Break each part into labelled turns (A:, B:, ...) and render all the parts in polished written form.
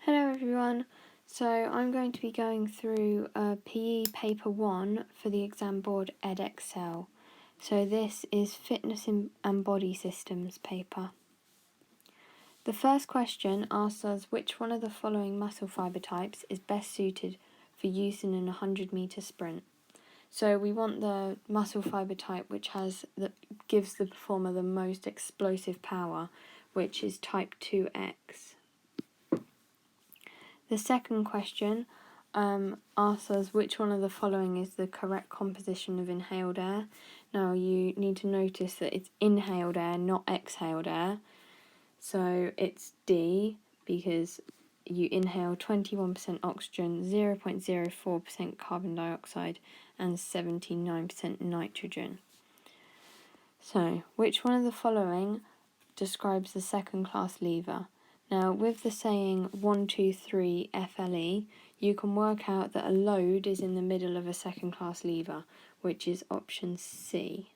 A: Hello everyone, so I'm going to be going through PE paper 1 for the exam board Edexcel. So this is Fitness and Body Systems paper. The first question asks us which one of the following muscle fibre types is best suited for use in an 100-metre sprint. So we want the muscle fibre type which gives the performer the most explosive power, which is type 2X. The second question asks us which one of the following is the correct composition of inhaled air. Now you need to notice that it's inhaled air, not exhaled air. So it's D because you inhale 21% oxygen, 0.04% carbon dioxide and 79% nitrogen. So which one of the following describes the second class lever? Now, with the saying 1, 2, 3 FLE, you can work out that a load is in the middle of a second class lever, which is option C.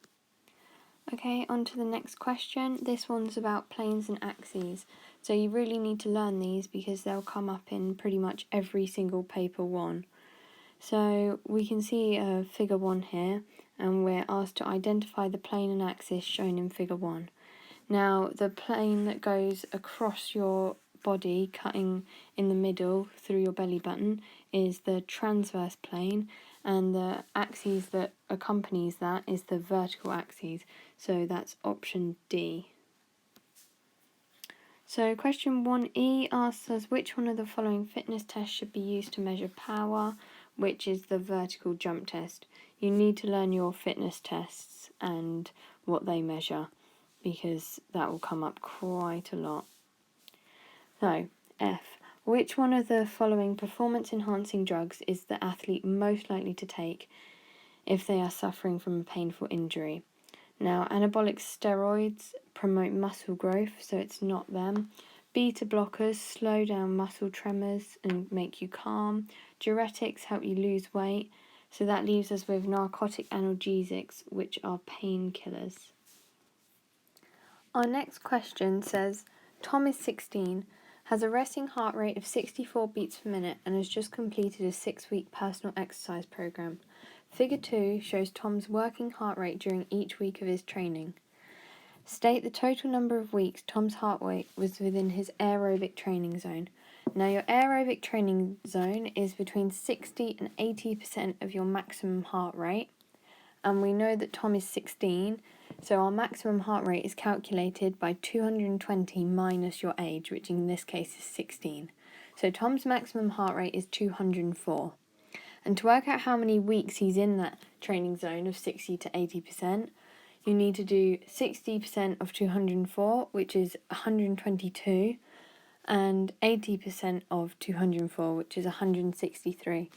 A: Okay, on to the next question. This one's about planes and axes. So you really need to learn these because they'll come up in pretty much every single paper 1. So we can see figure 1 here, and we're asked to identify the plane and axis shown in figure 1. Now, the plane that goes across your body, cutting in the middle through your belly button, is the transverse plane, and the axis that accompanies that is the vertical axis, so that's option D. So question 1E asks us which one of the following fitness tests should be used to measure power, which is the vertical jump test. You need to learn your fitness tests and what they measure, because that will come up quite a lot. So, F. Which one of the following performance-enhancing drugs is the athlete most likely to take if they are suffering from a painful injury? Now, anabolic steroids promote muscle growth, so it's not them. Beta blockers slow down muscle tremors and make you calm. Diuretics help you lose weight, so that leaves us with narcotic analgesics, which are painkillers. Our next question says, Tom is 16, has a resting heart rate of 64 beats per minute and has just completed a 6-week personal exercise program. Figure 2 shows Tom's working heart rate during each week of his training. State the total number of weeks Tom's heart rate was within his aerobic training zone. Now your aerobic training zone is between 60 and 80% of your maximum heart rate. And we know that Tom is 16, so our maximum heart rate is calculated by 220 minus your age, which in this case is 16. So Tom's maximum heart rate is 204. And to work out how many weeks he's in that training zone of 60 to 80%, you need to do 60% of 204, which is 122, and 80% of 204, which is 163.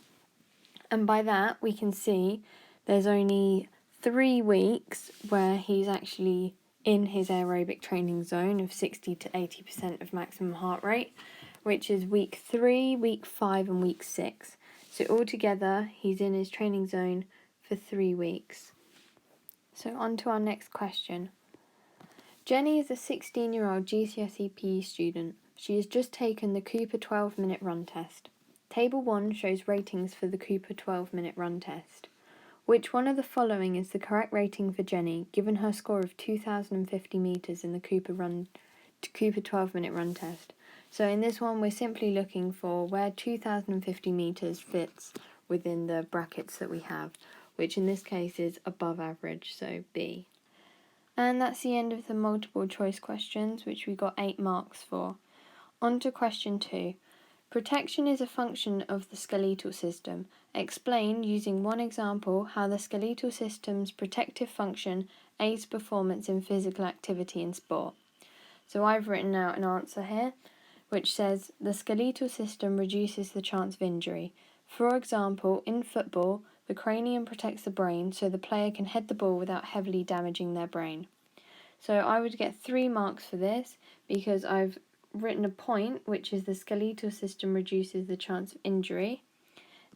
A: And by that, we can see there's only 3 weeks where he's actually in his aerobic training zone of 60 to 80% of maximum heart rate, which is week 3, week 5 and week 6. So altogether, he's in his training zone for 3 weeks. So on to our next question. Jenny is a 16-year-old GCSE PE student. She has just taken the Cooper 12-minute run test. Table 1 shows ratings for the Cooper 12-minute run test. Which one of the following is the correct rating for Jenny, given her score of 2,050 metres in the Cooper 12-minute run test? So in this one, we're simply looking for where 2,050 metres fits within the brackets that we have, which in this case is above average, so B. And that's the end of the multiple choice questions, which we got 8 marks for. On to question 2. Protection is a function of the skeletal system. Explain, using one example, how the skeletal system's protective function aids performance in physical activity and sport. So I've written out an answer here, which says the skeletal system reduces the chance of injury. For example, in football, the cranium protects the brain so the player can head the ball without heavily damaging their brain. So I would get 3 marks for this because I've written a point, which is the skeletal system reduces the chance of injury.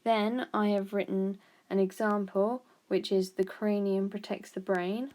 A: Then I have written an example, which is the cranium protects the brain.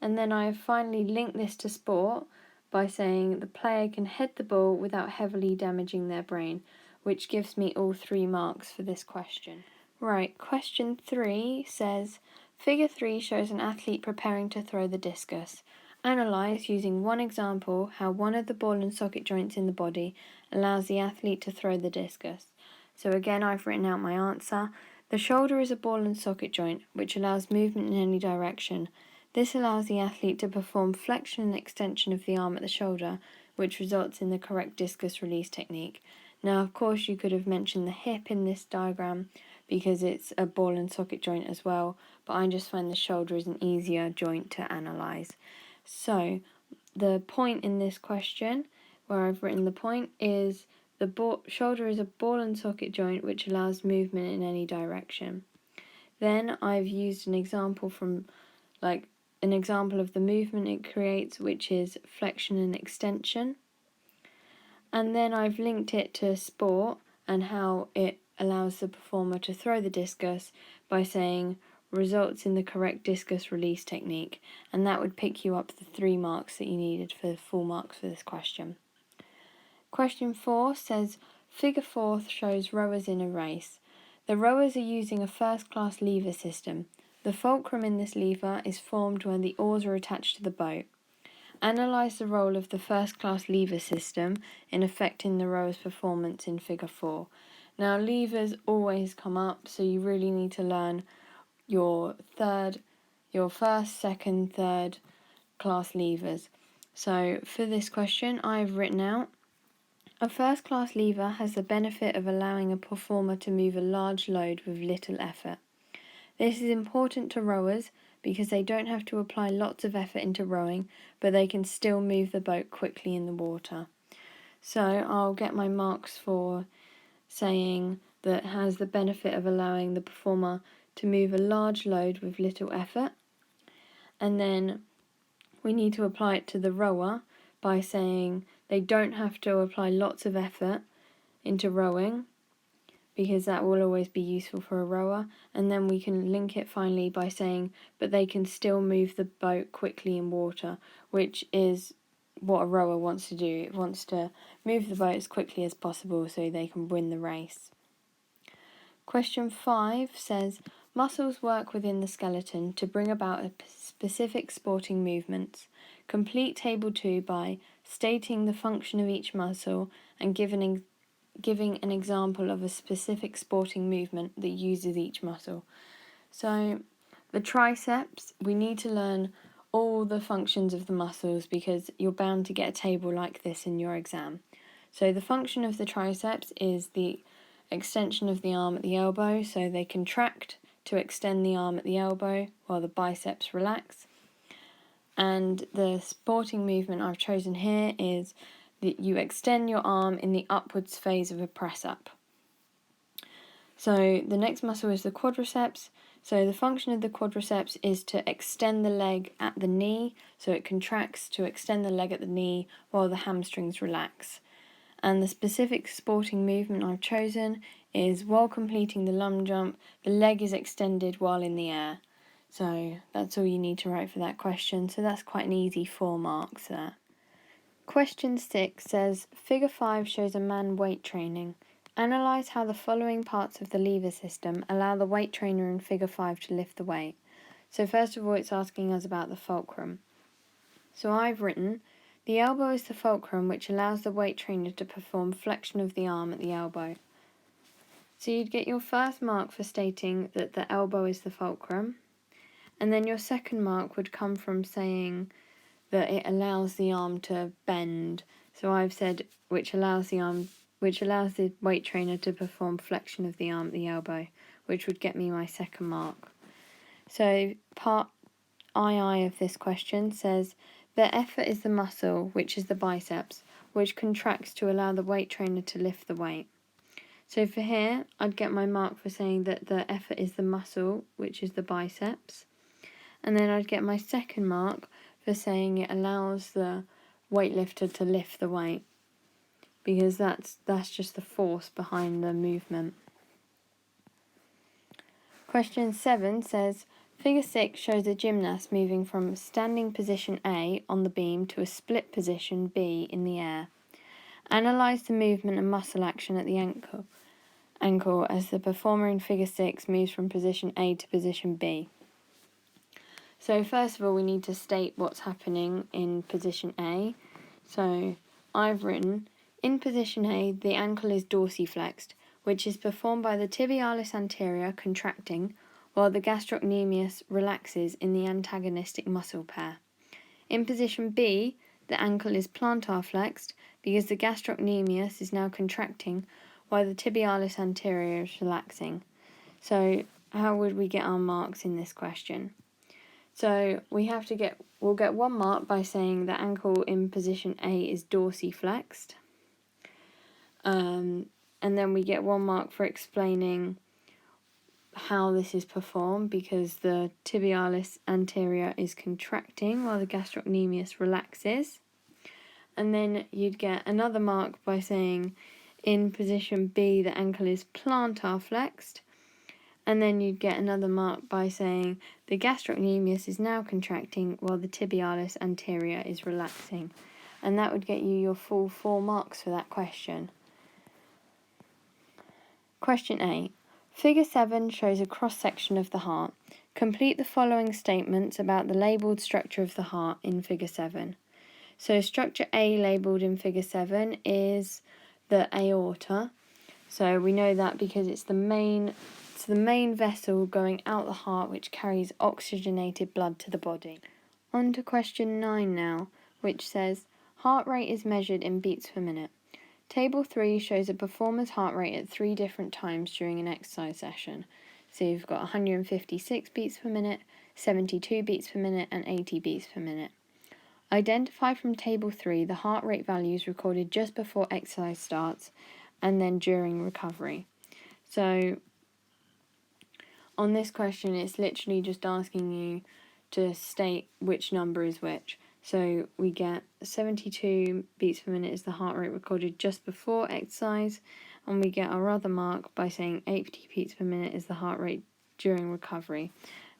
A: And then I have finally linked this to sport by saying the player can head the ball without heavily damaging their brain, which gives me all 3 marks for this question. Right, question 3 says, Figure 3 shows an athlete preparing to throw the discus. Analyse, using one example, how one of the ball and socket joints in the body allows the athlete to throw the discus. So again, I've written out my answer. The shoulder is a ball and socket joint, which allows movement in any direction. This allows the athlete to perform flexion and extension of the arm at the shoulder, which results in the correct discus release technique. Now, of course, you could have mentioned the hip in this diagram because it's a ball and socket joint as well, but I just find the shoulder is an easier joint to analyse. So, the point in this question, where I've written the point, is the shoulder is a ball and socket joint which allows movement in any direction. Then I've used an example of the movement it creates, which is flexion and extension. And then I've linked it to sport and how it allows the performer to throw the discus by saying results in the correct discus release technique, and that would pick you up the 3 marks that you needed for the full marks for this question. Question 4 says, Figure 4 shows rowers in a race. The rowers are using a first-class lever system. The fulcrum in this lever is formed when the oars are attached to the boat. Analyse the role of the first-class lever system in affecting the rower's performance in Figure 4. Now, levers always come up, so you really need to learn your first, second, third class levers. So, for this question, I've written out, a first-class lever has the benefit of allowing a performer to move a large load with little effort. This is important to rowers because they don't have to apply lots of effort into rowing, but they can still move the boat quickly in the water. So I'll get my marks for saying that it has the benefit of allowing the performer to move a large load with little effort. And then we need to apply it to the rower by saying they don't have to apply lots of effort into rowing, because that will always be useful for a rower. And then we can link it finally by saying, but they can still move the boat quickly in water, which is what a rower wants to do. It wants to move the boat as quickly as possible so they can win the race. Question 5 says, muscles work within the skeleton to bring about a specific sporting movements. Complete Table 2 by stating the function of each muscle and giving an example of a specific sporting movement that uses each muscle. So, the triceps, we need to learn all the functions of the muscles because you're bound to get a table like this in your exam. So, the function of the triceps is the extension of the arm at the elbow, so they contract to extend the arm at the elbow while the biceps relax. And the sporting movement I've chosen here is that you extend your arm in the upwards phase of a press-up. So the next muscle is the quadriceps. So the function of the quadriceps is to extend the leg at the knee, so it contracts to extend the leg at the knee while the hamstrings relax. And the specific sporting movement I've chosen is while completing the lunge jump, the leg is extended while in the air. So that's all you need to write for that question. So that's quite an easy 4 marks there. Question 6 says, Figure 5 shows a man weight training. Analyse how the following parts of the lever system allow the weight trainer in Figure 5 to lift the weight. So first of all, it's asking us about the fulcrum. So I've written, the elbow is the fulcrum which allows the weight trainer to perform flexion of the arm at the elbow. So you'd get your first mark for stating that the elbow is the fulcrum. And then your second mark would come from saying that it allows the arm to bend. So I've said which allows the weight trainer to perform flexion of the arm at the elbow, which would get me my second mark. So part II of this question says the effort is the muscle, which is the biceps, which contracts to allow the weight trainer to lift the weight. So for here, I'd get my mark for saying that the effort is the muscle, which is the biceps. And then I'd get my second mark for saying it allows the weightlifter to lift the weight, because that's just the force behind the movement. Question 7 says, Figure 6 shows a gymnast moving from standing position A on the beam to a split position B in the air. Analyse the movement and muscle action at the ankle as the performer in Figure 6 moves from position A to position B. So first of all, we need to state what's happening in position A. So I've written, in position A, the ankle is dorsiflexed, which is performed by the tibialis anterior contracting while the gastrocnemius relaxes in the antagonistic muscle pair. In position B, the ankle is plantar flexed because the gastrocnemius is now contracting while the tibialis anterior is relaxing. So how would we get our marks in this question? So we'll get 1 mark by saying the ankle in position A is dorsiflexed. And then we get 1 mark for explaining how this is performed because the tibialis anterior is contracting while the gastrocnemius relaxes. And then you'd get another mark by saying in position B the ankle is plantar flexed. And then you'd get another mark by saying the gastrocnemius is now contracting while the tibialis anterior is relaxing. And that would get you your full 4 marks for that question. Question 8. Figure 7 shows a cross-section of the heart. Complete the following statements about the labelled structure of the heart in Figure 7. So structure A labelled in Figure 7 is the aorta. So we know that because it's the main vessel going out the heart which carries oxygenated blood to the body. On to question 9 now, which says, heart rate is measured in beats per minute. Table 3 shows a performer's heart rate at 3 different times during an exercise session. So you've got 156 beats per minute, 72 beats per minute, and 80 beats per minute. Identify from Table 3 the heart rate values recorded just before exercise starts and then during recovery. So on this question, it's literally just asking you to state which number is which. So we get 72 beats per minute is the heart rate recorded just before exercise, and we get our other mark by saying 80 beats per minute is the heart rate during recovery,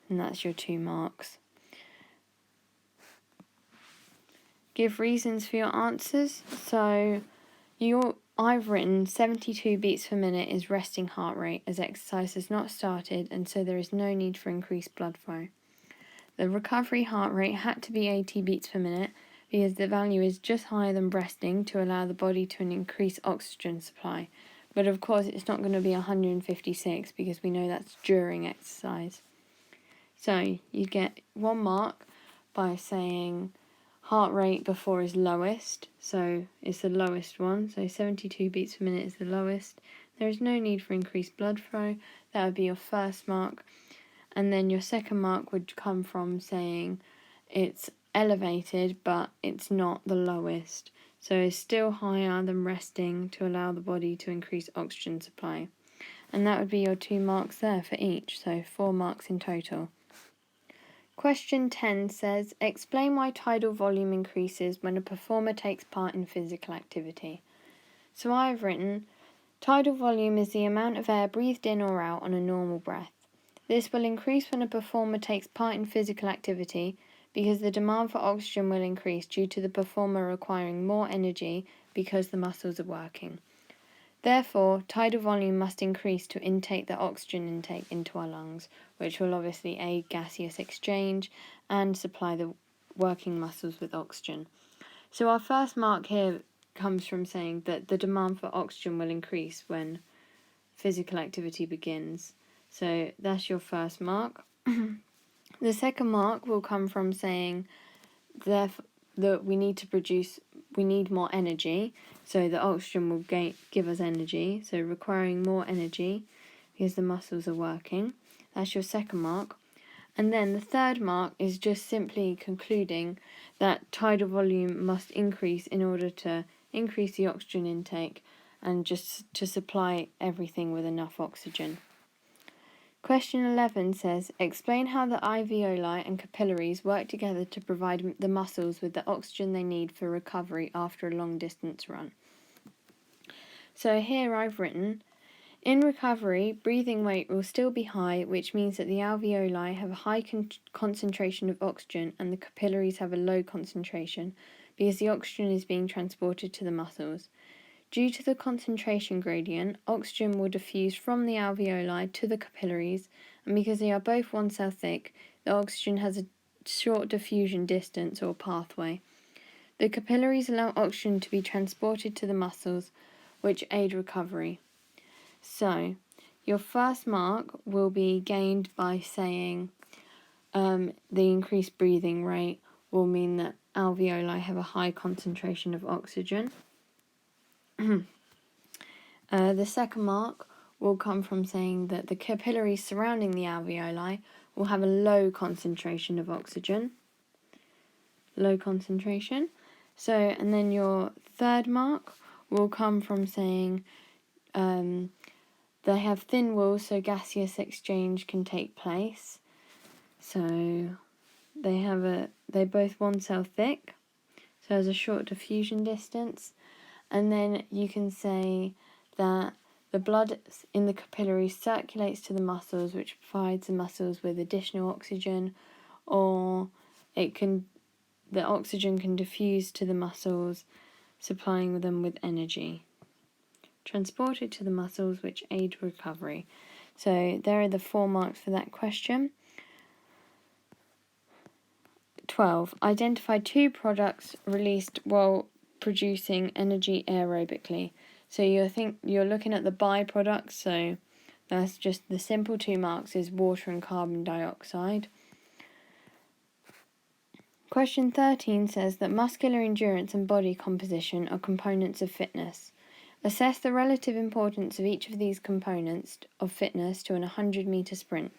A: and that's your 2 marks. Give reasons for your answers. So I've written 72 beats per minute is resting heart rate as exercise has not started and so there is no need for increased blood flow. The recovery heart rate had to be 80 beats per minute because the value is just higher than resting to allow the body to increase oxygen supply. But of course it's not going to be 156 because we know that's during exercise. So you get 1 mark by saying heart rate before is lowest, so it's the lowest one, so 72 beats per minute is the lowest. There is no need for increased blood flow, that would be your first mark. And then your second mark would come from saying it's elevated, but it's not the lowest. So it's still higher than resting to allow the body to increase oxygen supply. And that would be your 2 marks there for each, so 4 marks in total. Question 10 says, explain why tidal volume increases when a performer takes part in physical activity. So I've written, tidal volume is the amount of air breathed in or out on a normal breath. This will increase when a performer takes part in physical activity because the demand for oxygen will increase due to the performer requiring more energy because the muscles are working. Therefore, tidal volume must increase to intake the oxygen intake into our lungs, which will obviously aid gaseous exchange and supply the working muscles with oxygen. So our first mark here comes from saying that the demand for oxygen will increase when physical activity begins. So that's your first mark. The second mark will come from saying that we need more energy, so the oxygen will give us energy, so requiring more energy because the muscles are working. That's your second mark. And then the third mark is just simply concluding that tidal volume must increase in order to increase the oxygen intake and just to supply everything with enough oxygen. Question 11 says, explain how the alveoli and capillaries work together to provide the muscles with the oxygen they need for recovery after a long distance run. So here I've written, In recovery, breathing rate will still be high, which means that the alveoli have a high concentration of oxygen and the capillaries have a low concentration because the oxygen is being transported to the muscles. Due to the concentration gradient, oxygen will diffuse from the alveoli to the capillaries, and because they are both one cell thick, the oxygen has a short diffusion distance or pathway. The capillaries allow oxygen to be transported to the muscles, which aid recovery. So, your first mark will be gained by saying the increased breathing rate will mean that alveoli have a high concentration of oxygen. The second mark will come from saying that the capillaries surrounding the alveoli will have a low concentration of oxygen. Low concentration. So, and then your third mark will come from saying they have thin walls, so gaseous exchange can take place. So they're both one cell thick, so there's a short diffusion distance. And then you can say that the blood in the capillaries circulates to the muscles, which provides the muscles with additional oxygen, or the oxygen can diffuse to the muscles, supplying them with energy. Transported to the muscles, which aid recovery. So there are the 4 marks for that question. 12. Identify 2 products released while producing energy aerobically. So you're looking at the byproducts, so that's just the simple 2 marks is water and carbon dioxide. Question 13 says that muscular endurance and body composition are components of fitness. Assess the relative importance of each of these components of fitness to an 100-meter sprint.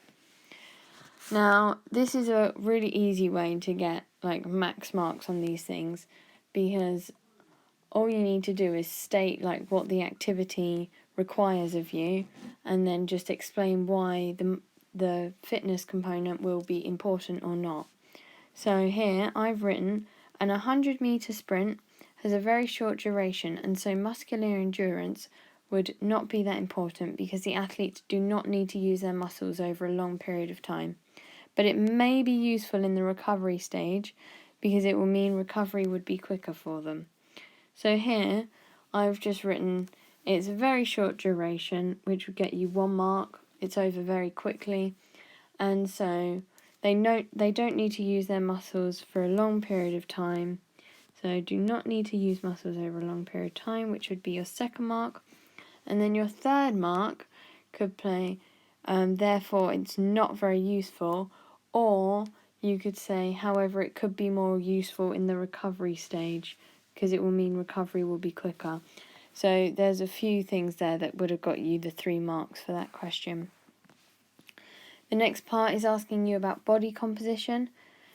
A: Now, this is a really easy way to get max marks on these things, because all you need to do is state what the activity requires of you, and then just explain why the fitness component will be important or not. So here I've written an 100-meter sprint has a very short duration, and so muscular endurance would not be that important because the athletes do not need to use their muscles over a long period of time. But it may be useful in the recovery stage because it will mean recovery would be quicker for them. So here I've just written it's a very short duration, which would get you 1 mark. It's over very quickly, and so they don't need to use their muscles for a long period of time. So do not need to use muscles over a long period of time, which would be your second mark. And then your third mark could play, therefore it's not very useful, or you could say, however, it could be more useful in the recovery stage because it will mean recovery will be quicker. So there's a few things there that would have got you the 3 marks for that question. The next part is asking you about body composition.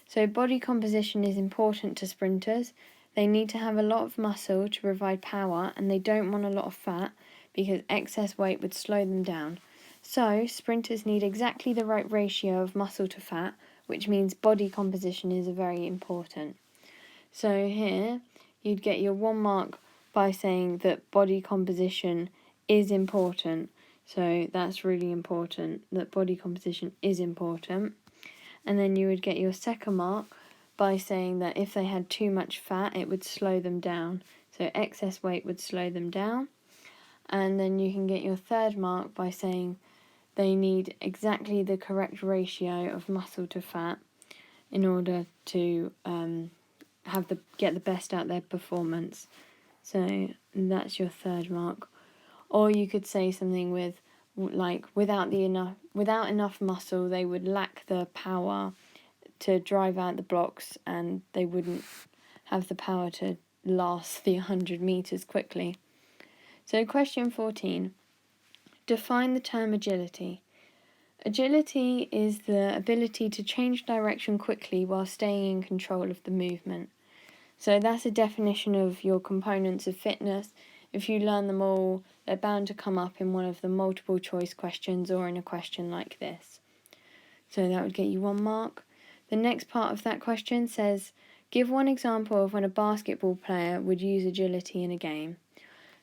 A: So body composition is important to sprinters. They need to have a lot of muscle to provide power, and they don't want a lot of fat because excess weight would slow them down. So sprinters need exactly the right ratio of muscle to fat, which means body composition is very important. So here you'd get your 1 mark by saying that body composition is important. So that's really important, that body composition is important. And then you would get your second mark by saying that if they had too much fat, it would slow them down. So excess weight would slow them down. And then you can get your third mark by saying they need exactly the correct ratio of muscle to fat in order to get the best out of their performance. So that's your third mark. Or you could say something with without enough muscle, they would lack the power to drive out the blocks, and they wouldn't have the power to last the 100 meters quickly. So question 14. Define the term agility. Agility is the ability to change direction quickly while staying in control of the movement. So that's a definition of your components of fitness. If you learn them all, they're bound to come up in one of the multiple choice questions or in a question like this. So that would get you 1 mark. The next part of that question says, give 1 example of when a basketball player would use agility in a game.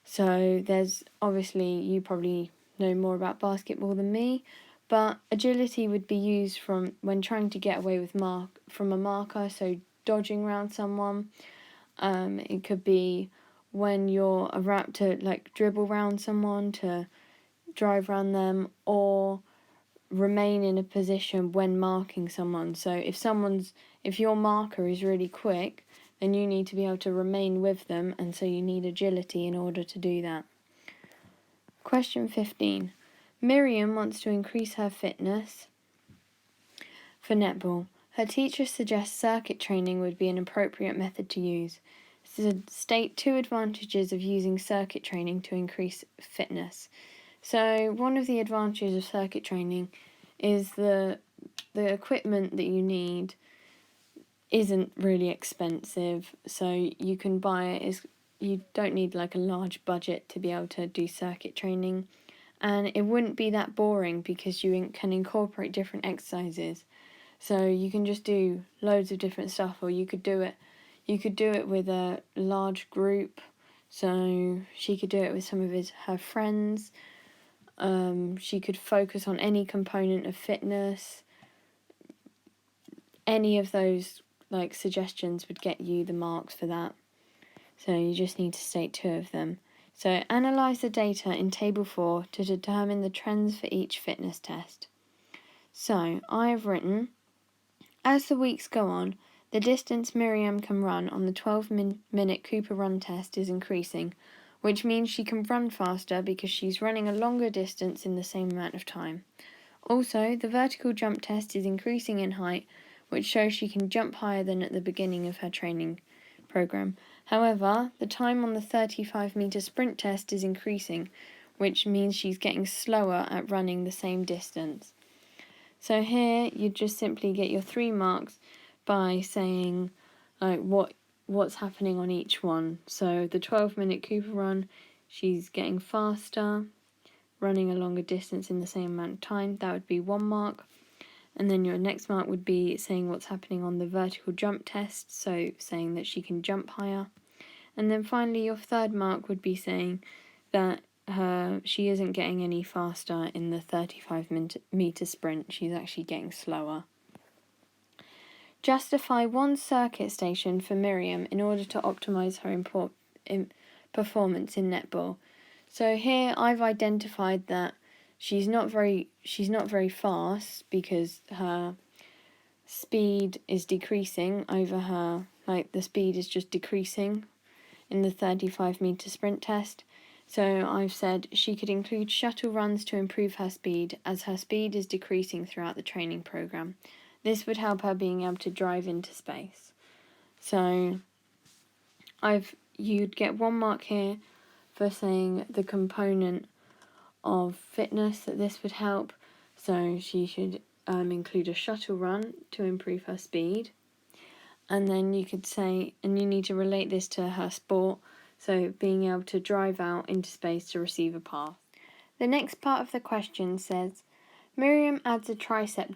A: So there's obviously, you probably know more about basketball than me, but agility would be used from when trying to get away with from a marker, so dodging around someone. It could be when you're about to like dribble around someone to drive around them, or remain in a position when marking someone. So if your marker is really quick, then you need to be able to remain with them, and so you need agility in order to do that. Question 15. Miriam wants to increase her fitness for netball. Her teacher suggests circuit training would be an appropriate method to use. So state 2 advantages of using circuit training to increase fitness. So one of the advantages of circuit training is the equipment that you need isn't really expensive, so you can buy it. You don't need like a large budget to be able to do circuit training, and it wouldn't be that boring because you can incorporate different exercises. So you can just do loads of different stuff, or you could do it with a large group. So she could do it with some of her friends. She could focus on any component of fitness. Any of those like suggestions would get you the marks for that. So you just need to state 2 of them. So analyse the data in Table 4 to determine the trends for each fitness test. So I have written, as the weeks go on, the distance Miriam can run on the 12-minute Cooper run test is increasing, which means she can run faster because she's running a longer distance in the same amount of time. Also, the vertical jump test is increasing in height, which shows she can jump higher than at the beginning of her training program. However, the time on the 35-meter sprint test is increasing, which means she's getting slower at running the same distance. So here you just simply get your 3 marks by saying like what's happening on each one. So the 12-minute Cooper run, she's getting faster, running a longer distance in the same amount of time. That would be 1 mark. And then your next mark would be saying what's happening on the vertical jump test, so saying that she can jump higher. And then finally your 3rd mark would be saying that she isn't getting any faster in the 35-meter sprint. She's actually getting slower. Justify 1 circuit station for Miriam in order to optimise her performance in netball. So here I've identified that she's not very fast because her speed is decreasing over the speed is just decreasing in the 35-meter sprint test. So I've said she could include shuttle runs to improve her speed, as her speed is decreasing throughout the training program. This would help her being able to drive into space. So you'd get 1 mark here for saying the component of fitness that this would help. So she should include a shuttle run to improve her speed. And then you could say, and you need to relate this to her sport, so being able to drive out into space to receive a pass. The next part of the question says, Miriam adds a tricep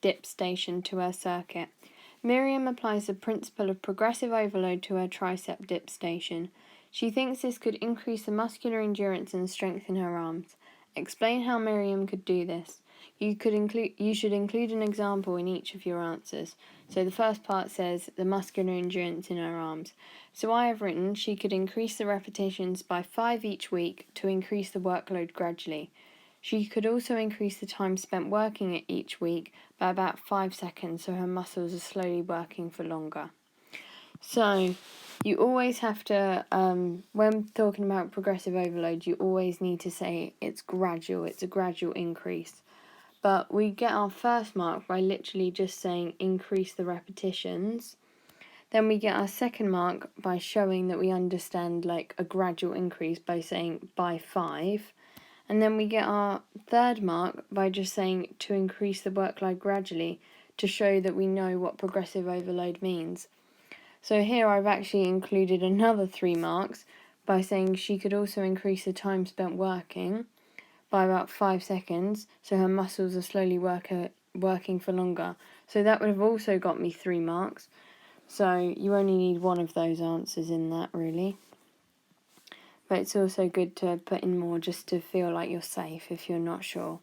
A: dip station to her circuit. Miriam applies the principle of progressive overload to her tricep dip station. She thinks this could increase the muscular endurance and strength in her arms. Explain how Miriam could do this. You should include an example in each of your answers. So the first part says the muscular endurance in her arms. So I have written she could increase the repetitions by 5 each week to increase the workload gradually. She could also increase the time spent working it each week by about 5 seconds, so her muscles are slowly working for longer. So you always have to, when talking about progressive overload, you always need to say it's gradual, it's a gradual increase. But we get our first mark by literally just saying increase the repetitions. Then we get our second mark by showing that we understand like a gradual increase by saying by 5. And then we get our third mark by just saying to increase the workload gradually to show that we know what progressive overload means. So here I've actually included another 3 marks by saying she could also increase the time spent working by about 5 seconds, so her muscles are slowly working for longer. So that would have also got me 3 marks. So you only need one of those answers in that, really. but it's also good to put in more just to feel like you're safe if you're not sure.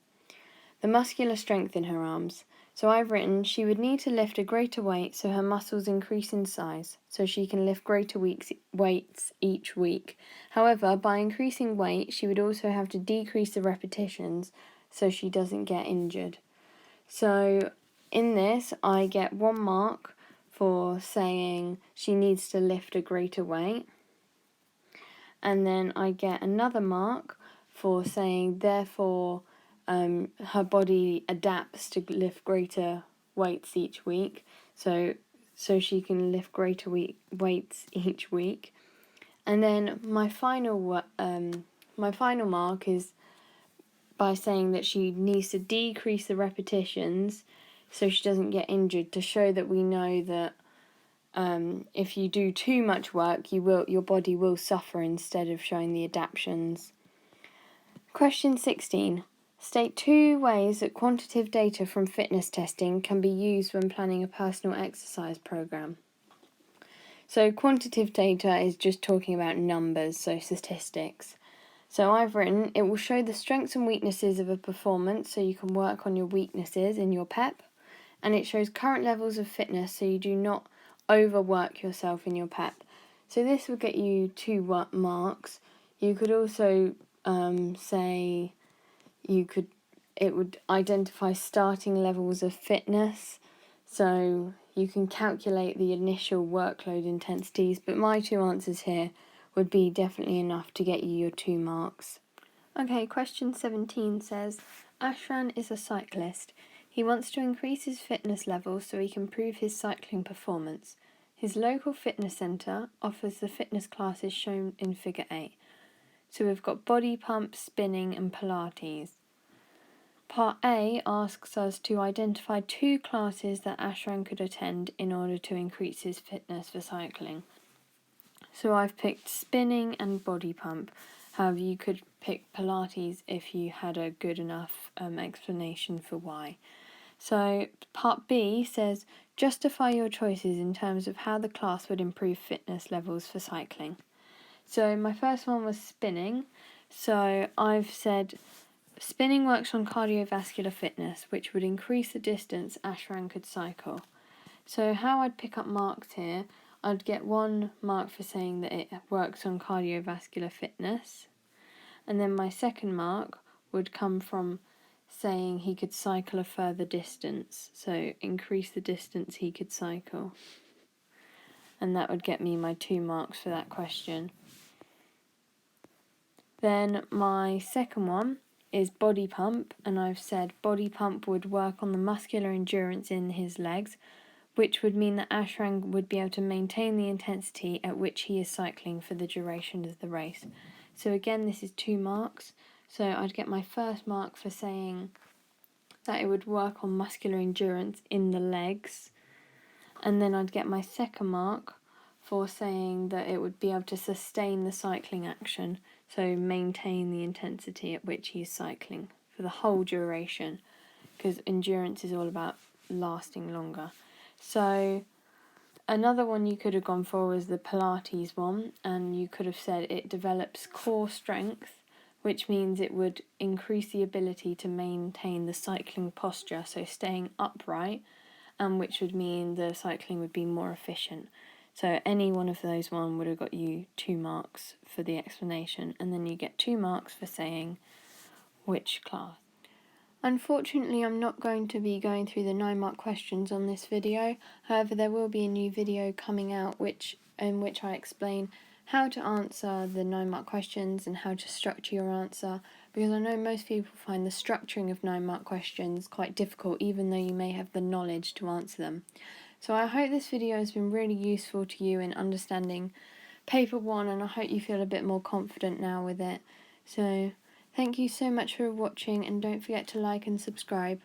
A: The muscular strength in her arms. So I've written, she would need to lift a greater weight so her muscles increase in size, so she can lift greater weights each week. However, by increasing weight, she would also have to decrease the repetitions so she doesn't get injured. So in this, I get 1 mark for saying she needs to lift a greater weight. And then I get another mark for saying, therefore, her body adapts to lift greater weights each week, so she can lift greater weights each week. And then my final mark is by saying that she needs to decrease the repetitions so she doesn't get injured, to show that we know that if you do too much work, your body will suffer instead of showing the adaptations. Question 16. State 2 ways that quantitative data from fitness testing can be used when planning a personal exercise program. So quantitative data is just talking about numbers, so statistics. So I've written, it will show the strengths and weaknesses of a performance so you can work on your weaknesses in your PEP, and it shows current levels of fitness so you do not overwork yourself in your PEP. So this will get you 2 marks. You could also say it would identify starting levels of fitness, so you can calculate the initial workload intensities, but my 2 answers here would be definitely enough to get you your 2 marks. Okay, question 17 says, Ashran is a cyclist. He wants to increase his fitness levels so he can improve his cycling performance. His local fitness centre offers the fitness classes shown in figure 8. So we've got body pump, spinning and Pilates. Part A asks us to identify 2 classes that Ashran could attend in order to increase his fitness for cycling. So I've picked spinning and body pump. However, you could pick Pilates if you had a good enough explanation for why. So part B says, justify your choices in terms of how the class would improve fitness levels for cycling. So my first one was spinning. So I've said, spinning works on cardiovascular fitness, which would increase the distance Ashran could cycle. So how I'd pick up marks here, I'd get 1 mark for saying that it works on cardiovascular fitness. And then my second mark would come from saying he could cycle a further distance. So increase the distance he could cycle. And that would get me my 2 marks for that question. Then my second one is body pump, and I've said body pump would work on the muscular endurance in his legs, which would mean that Ashran would be able to maintain the intensity at which he is cycling for the duration of the race. So again, this is 2 marks. So I'd get my first mark for saying that it would work on muscular endurance in the legs, and then I'd get my second mark for saying that it would be able to sustain the cycling action, so maintain the intensity at which he's cycling for the whole duration, because endurance is all about lasting longer. So another one you could have gone for was the Pilates one, and you could have said it develops core strength, which means it would increase the ability to maintain the cycling posture, so staying upright, and which would mean the cycling would be more efficient. So any one of those would have got you 2 marks for the explanation, and then you get 2 marks for saying which class. Unfortunately, I'm not going to be going through the 9-mark questions on this video. However, there will be a new video coming out in which I explain how to answer the 9-mark questions and how to structure your answer, because I know most people find the structuring of 9-mark questions quite difficult, even though you may have the knowledge to answer them. So I hope this video has been really useful to you in understanding paper 1, and I hope you feel a bit more confident now with it. So thank you so much for watching, and don't forget to like and subscribe.